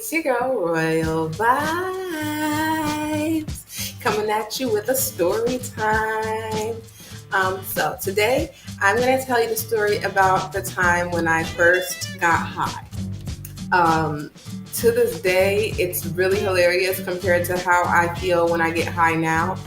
It's your girl, Royal Vybz, coming at you with a story time. So today, I'm going to tell you the story about the time when I first got high. To this day, it's really hilarious compared to how I feel when I get high now,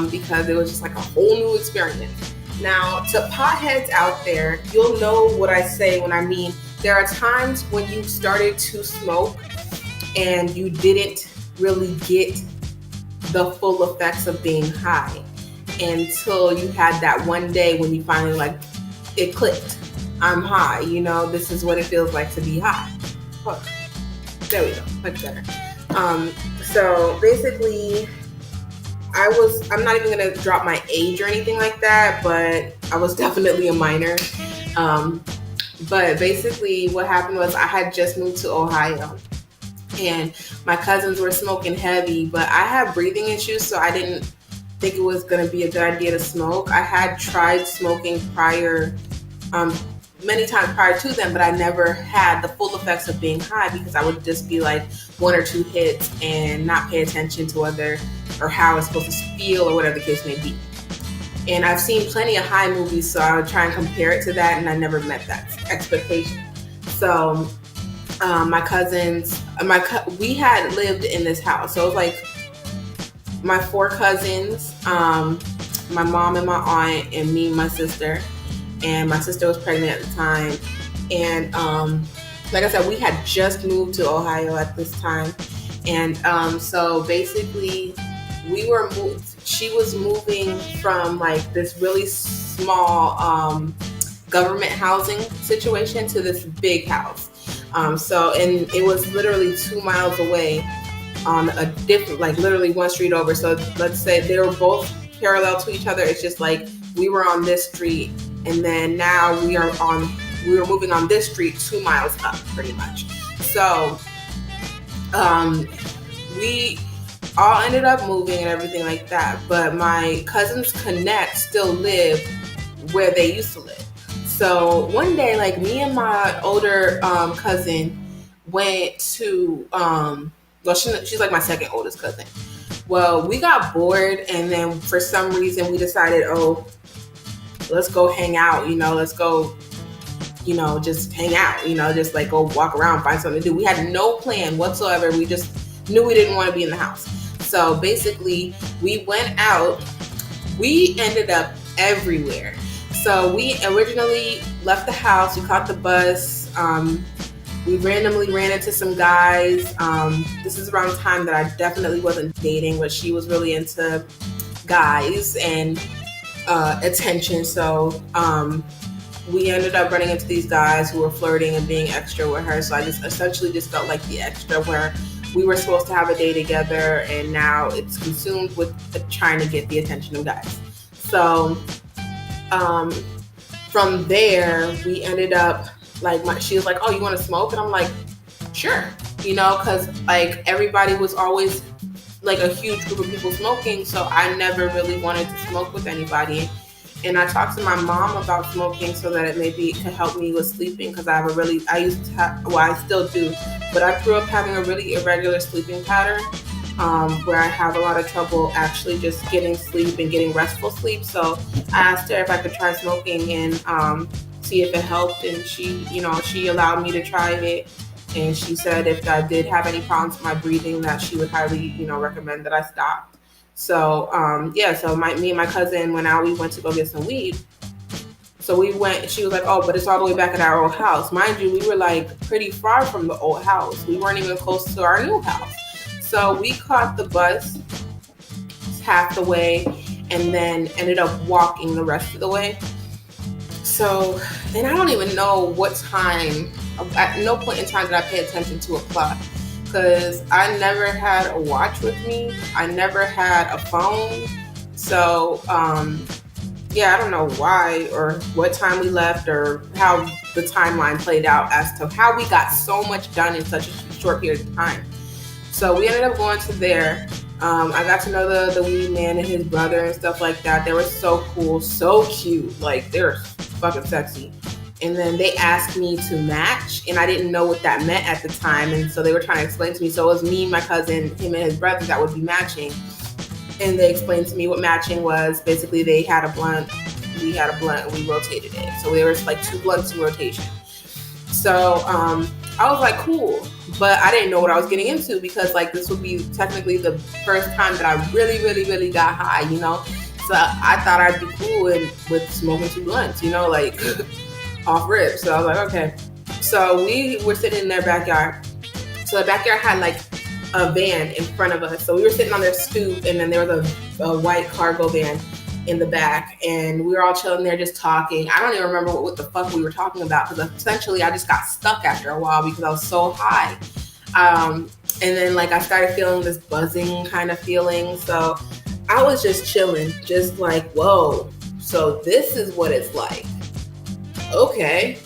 because it was just like a whole new experience. Now, to potheads out there, you'll know what I say when I mean there are times when you started to smoke and you didn't really get the full effects of being high until you had that one day when you finally it clicked. I'm high, this is what it feels like to be high. Oh, there we go, much better. So basically I'm not even gonna drop my age or anything like that, but I was definitely a minor. But basically what happened was I had just moved to Ohio and my cousins were smoking heavy, but I had breathing issues, so I didn't think it was going to be a good idea to smoke. I had tried smoking many times prior to them, but I never had the full effects of being high because I would just be like one or two hits and not pay attention to how I was supposed to feel or whatever the case may be. And I've seen plenty of high movies, so I would try and compare it to that, and I never met that expectation. So my cousins, we had lived in this house. So it was like my four cousins, my mom and my aunt, and me and my sister. And my sister was pregnant at the time. And like I said, we had just moved to Ohio at this time. And so basically she was moving from like this really small government housing situation to this big house. And it was literally 2 miles away on a different, like literally one street over. So let's say they were both parallel to each other. It's just like we were on this street, and then now we were moving on this street 2 miles up, pretty much. So we all ended up moving and everything like that. But my cousins Connect still live where they used to live. So one day, like me and my older cousin went to, she's like my second oldest cousin. Well, we got bored, and then for some reason we decided, let's go hang out, let's go, just hang out, just like go walk around, find something to do. We had no plan whatsoever. We just knew we didn't want to be in the house. So basically we went out. We ended up everywhere. So we originally left the house. We caught the bus. We randomly ran into some guys. This is around the time that I definitely wasn't dating, but she was really into guys and attention. So we ended up running into these guys who were flirting and being extra with her. So I just essentially felt like the extra, where we were supposed to have a day together, and now it's consumed with trying to get the attention of guys. So from there, we ended up she was like, "Oh, you want to smoke?" And I'm like, "Sure," because like everybody was always like a huge group of people smoking, so I never really wanted to smoke with anybody. And I talked to my mom about smoking so that it could help me with sleeping, because I still do, but I grew up having a really irregular sleeping pattern, where I have a lot of trouble actually just getting sleep and getting restful sleep. So I asked her if I could try smoking and see if it helped, and she allowed me to try it. And she said if I did have any problems with my breathing, that she would highly, recommend that I stop. So, so me and my cousin went out. We went to go get some weed. So we went, she was like, "Oh, but it's all the way back at our old house." Mind you, we were like pretty far from the old house. We weren't even close to our new house. So we caught the bus half the way and then ended up walking the rest of the way. So, and I don't even know what time, at no point in time did I pay attention to a clock, because I never had a watch with me. I never had a phone. So, I don't know why or what time we left or how the timeline played out as to how we got so much done in such a short period of time. So we ended up going to there. I got to know the weed man and his brother and stuff like that. They were so cool, so cute. Like, they were fucking sexy. and then they asked me to match, and I didn't know what that meant at the time, and so they were trying to explain to me. So it was me, my cousin, him and his brother that would be matching, and they explained to me what matching was. Basically, they had a blunt, we had a blunt, and we rotated it. So there was like 2 blunts in rotation. So I was like, cool, but I didn't know what I was getting into, because like this would be technically the first time that I really got high, you know. So I thought I'd be cool with smoking 2 blunts, you know, like off rip. So I was like, okay. So we were sitting in their backyard. So the backyard had like a van in front of us. So we were sitting on their stoop, and then there was a white cargo van in the back, and we were all chilling there just talking. I don't even remember what the fuck we were talking about, because essentially I just got stuck after a while because I was so high. And then like I started feeling this buzzing kind of feeling. So I was just chilling, just like, whoa, so this is what it's like. Okay,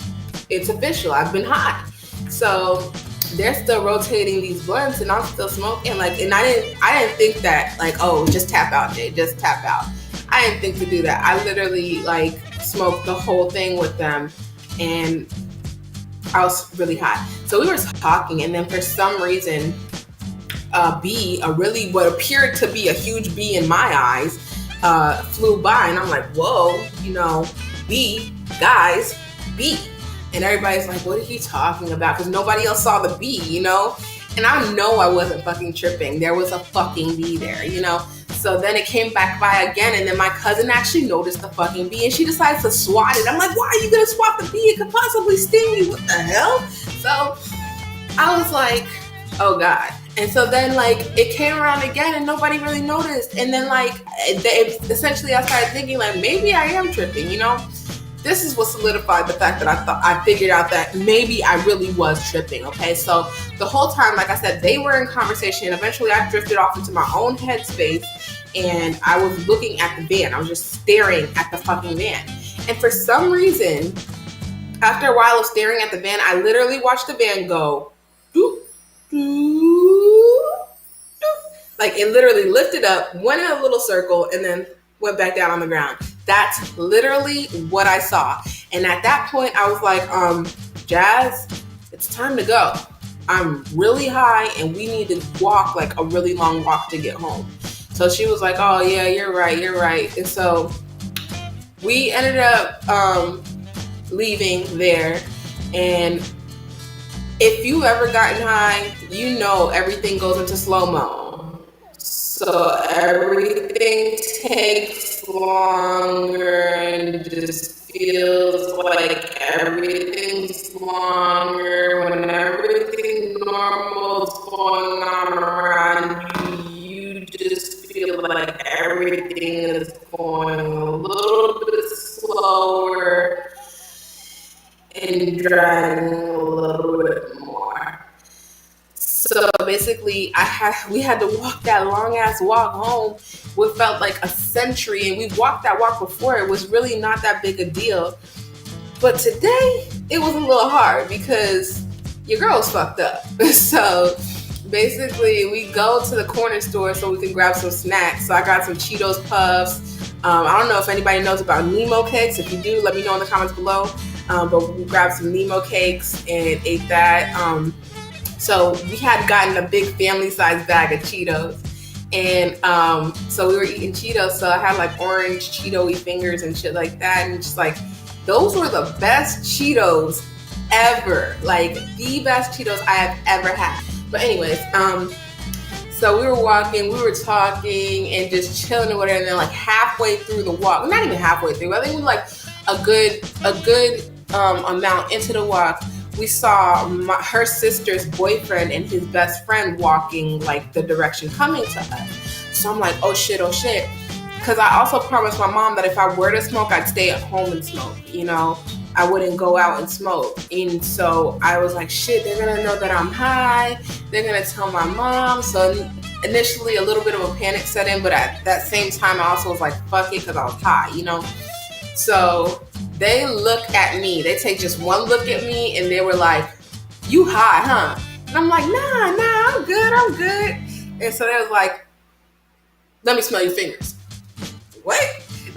it's official. I've been high. So they're still rotating these blunts, and I'm still smoking. Like, and I didn't think that like, oh, just tap out, Jay, just tap out. I didn't think to do that. I literally like smoked the whole thing with them, and I was really high. So we were talking, and then for some reason, a bee, what appeared to be a huge bee in my eyes, flew by, and I'm like, whoa, you know, bee, guys, bee. And everybody's like, what are you talking about? Because nobody else saw the bee, you know? And I know I wasn't fucking tripping. There was a fucking bee there, you know? So then it came back by again, and then my cousin actually noticed the fucking bee, and she decides to swat it. I'm like, why are you gonna swat the bee? It could possibly sting me. What the hell? So I was like, oh God. And so then like it came around again, and nobody really noticed. And then like essentially I started thinking like, maybe I am tripping, you know? This is what solidified the fact that I figured out that maybe I really was tripping. Okay, so the whole time, like I said, they were in conversation. Eventually I drifted off into my own headspace, and I was looking at the van. I was just staring at the fucking van. And for some reason, after a while of staring at the van, I literally watched the van go doop, doop, doop. Like it literally lifted up, went in a little circle, and then went back down on the ground. That's literally what I saw. And at that point, I was like, Jazz, it's time to go. I'm really high, and we need to walk like a really long walk to get home. So she was like, oh yeah, you're right. And so we ended up leaving there. And if you've ever gotten high, you know everything goes into slow-mo. So everything takes longer, and just feels like everything's longer. When everything normal is going on around you, you just feel like everything is going a little bit slower and dragging a little bit more. So basically, we had to walk that long ass walk home. What felt like a century, and we walked that walk before. It was really not that big a deal, but today it was a little hard because your girl was fucked up. So basically, we go to the corner store so we can grab some snacks. So I got some Cheetos puffs. I don't know if anybody knows about Nemo cakes. If you do, let me know in the comments below. But we grabbed some Nemo cakes and ate that. So we had gotten a big family-sized bag of Cheetos, and so we were eating Cheetos. So I had like orange Cheeto-y fingers and shit like that, and just like those were the best Cheetos ever, like the best Cheetos I have ever had. But anyways, so we were walking, we were talking, and just chilling or whatever. And then like halfway through the walk, not even halfway through, I think we were like a good amount into the walk. We saw her sister's boyfriend and his best friend walking like the direction coming to us. So I'm like, oh shit. Because I also promised my mom that if I were to smoke, I'd stay at home and smoke, you know? I wouldn't go out and smoke. And so I was like, shit, they're gonna know that I'm high. They're gonna tell my mom. So initially a little bit of a panic set in, but at that same time, I also was like, fuck it, because I was high, you know? So they look at me. They take just one look at me, and they were like, you high, huh? And I'm like, nah, I'm good. And so they was like, let me smell your fingers. What?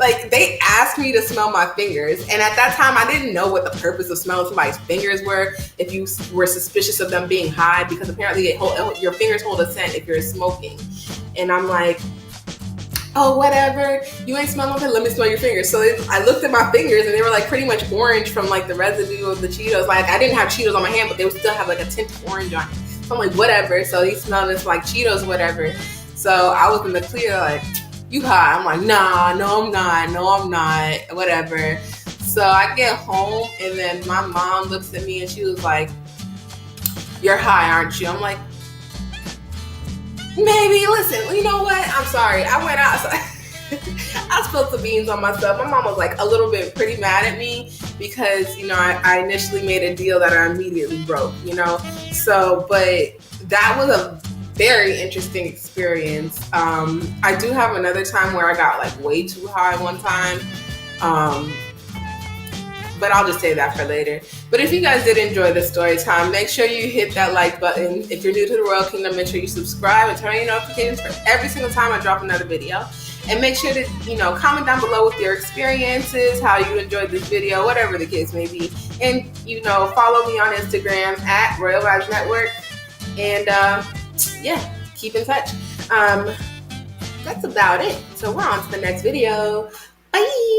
like they asked me to smell my fingers, and at that time I didn't know what the purpose of smelling somebody's fingers were. If you were suspicious of them being high, because apparently your fingers hold a scent if you're smoking. And I'm like, oh, whatever, you ain't smelling nothing, let me smell your fingers. So I looked at my fingers and they were like pretty much orange from like the residue of the Cheetos. Like I didn't have Cheetos on my hand, but they would still have like a tint of orange on it. So I'm like, whatever. So he smelled this like Cheetos, whatever. So I was in the clear like, you high? I'm like, nah, no I'm not, whatever. So I get home and then my mom looks at me and she was like, you're high, aren't you? I'm like, maybe. Listen, you know what? I'm sorry. I went outside. I spilled the beans on myself. My mom was like a little bit pretty mad at me because, you know, I initially made a deal that I immediately broke, you know? So, but that was a very interesting experience. I do have another time where I got like way too high one time. But I'll just say that for later. But if you guys did enjoy the story time, make sure you hit that like button. If you're new to the Royal Kingdom, make sure you subscribe and turn on your notifications for every single time I drop another video. And make sure to, you know, comment down below with your experiences, how you enjoyed this video, whatever the case may be. And, you know, follow me on Instagram at Royal Vybz Network. And yeah, keep in touch. That's about it. So we're on to the next video. Bye.